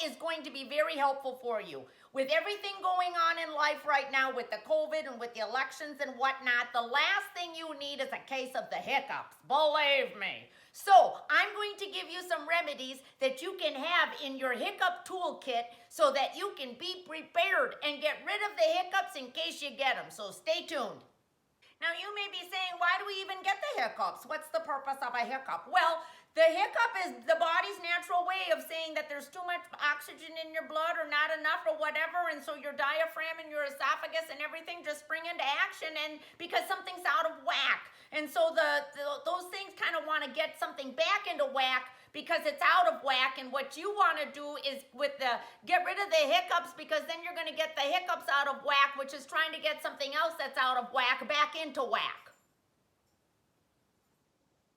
is going to be very helpful for you. With everything going on in life right now with the COVID and with the elections and whatnot, the last thing you need is a case of the hiccups. Believe me. So I'm going to give you some remedies that you can have in your hiccup toolkit so that you can be prepared and get rid of the hiccups in case you get them. So stay tuned. Now you may be saying, why do we even get the hiccups? What's the purpose of a hiccup? Well, the hiccup is the body's natural way of saying that there's too much oxygen in your blood or not enough or whatever, and so your diaphragm and your esophagus and everything just spring into action, and because something's out of whack. And so those things kind of want to get something back into whack because it's out of whack, and what you want to do is get rid of the hiccups, because then you're going to get the hiccups out of whack, which is trying to get something else that's out of whack back into whack.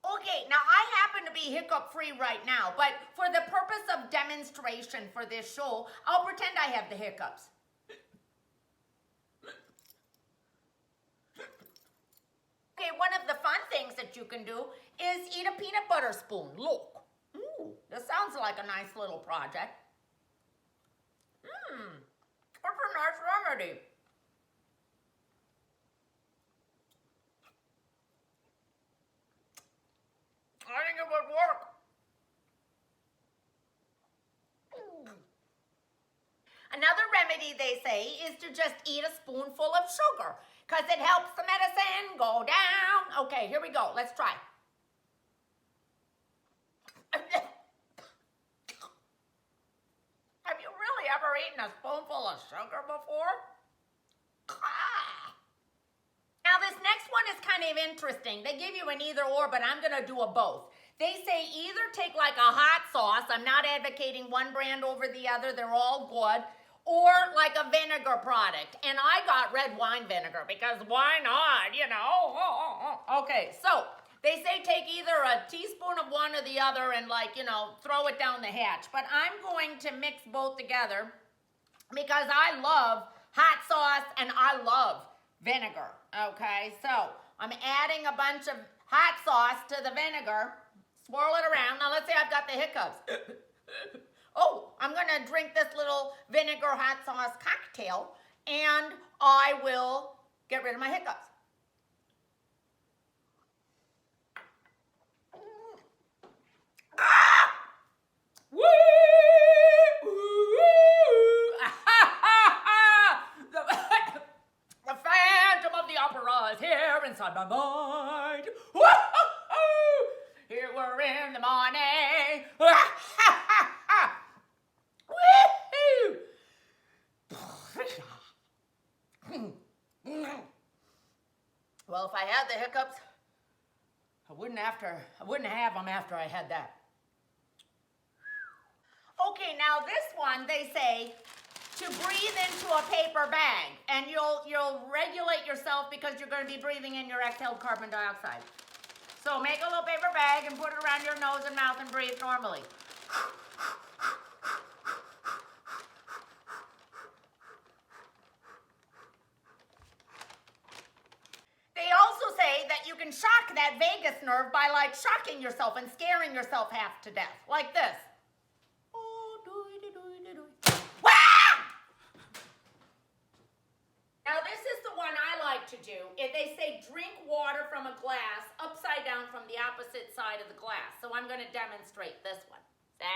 Okay, now I happen to be hiccup free right now, but for the purpose of demonstration for this show, I'll pretend I have the hiccups. Okay, one of the fun things that you can do is eat a peanut butter spoon. Look. Ooh, this sounds like a nice little project. That's a nice remedy. I think it would work. Another remedy, they say, is to just eat a spoonful of sugar because it helps the medicine go down. Okay, here we go. Let's try. Have you really ever eaten a spoonful of sugar before? Now this next one is kind of interesting. They give you an either or, but I'm going to do a both. They say either take like a hot sauce. I'm not advocating one brand over the other. They're all good. Or like a vinegar product. And I got red wine vinegar because why not, you know? Okay, so they say take either a teaspoon of one or the other and throw it down the hatch. But I'm going to mix both together because I love hot sauce and I love vinegar. Okay, so I'm adding a bunch of hot sauce to the vinegar. Swirl it around. Now let's say I've got the hiccups. Oh, I'm going to drink this little vinegar hot sauce cocktail and I will get rid of my hiccups. Ah! Woo! The Phantom of the Opera is here inside my mind. Here we're in the morning. Well, if I had the hiccups, I wouldn't have them after I had that. Okay, now this one, they say to breathe into a paper bag, and you'll regulate yourself because you're going to be breathing in your exhaled carbon dioxide. So make a little paper bag and put it around your nose and mouth and breathe normally. They also say that you can shock that vagus nerve by shocking yourself and scaring yourself half to death, like this. Now this is the one I like to do. They say drink water from a glass upside down from the opposite side of the glass. So I'm going to demonstrate this one. See?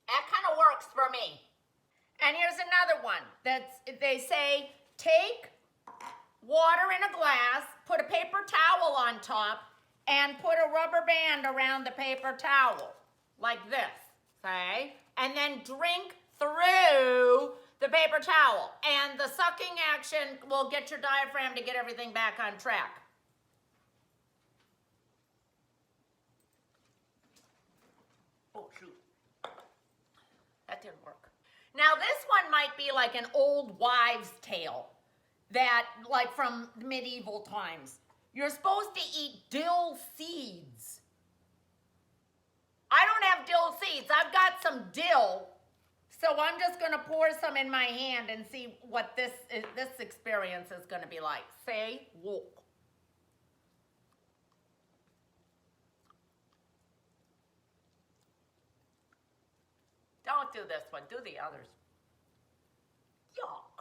That kind of works for me. And here's another one. They say take water in a glass, put a paper towel on top, and put a rubber band around the paper towel, like this, okay? And then drink through the paper towel. And the sucking action will get your diaphragm to get everything back on track. Oh, shoot. That didn't work. Now this one might be like an old wives' tale that, from medieval times. You're supposed to eat dill seeds. I don't have dill seeds. I've got some dill, so I'm just going to pour some in my hand and see what this experience is going to be like. See? Look. Don't do this one. Do the others. Yuck.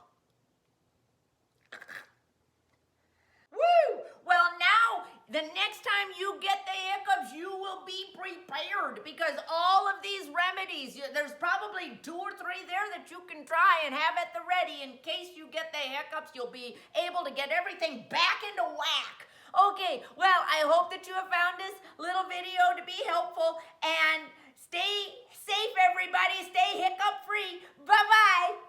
Woo! Well, now, the next time you get the hiccups, you will be prepared because all of these remedies, there's probably 2 or 3 there that you can try and have at the ready in case you get the hiccups. You'll be able to get everything back into whack. Okay, well, I hope that you have found this little video to be helpful, and stay safe, everybody. Stay hiccup free. Bye-bye.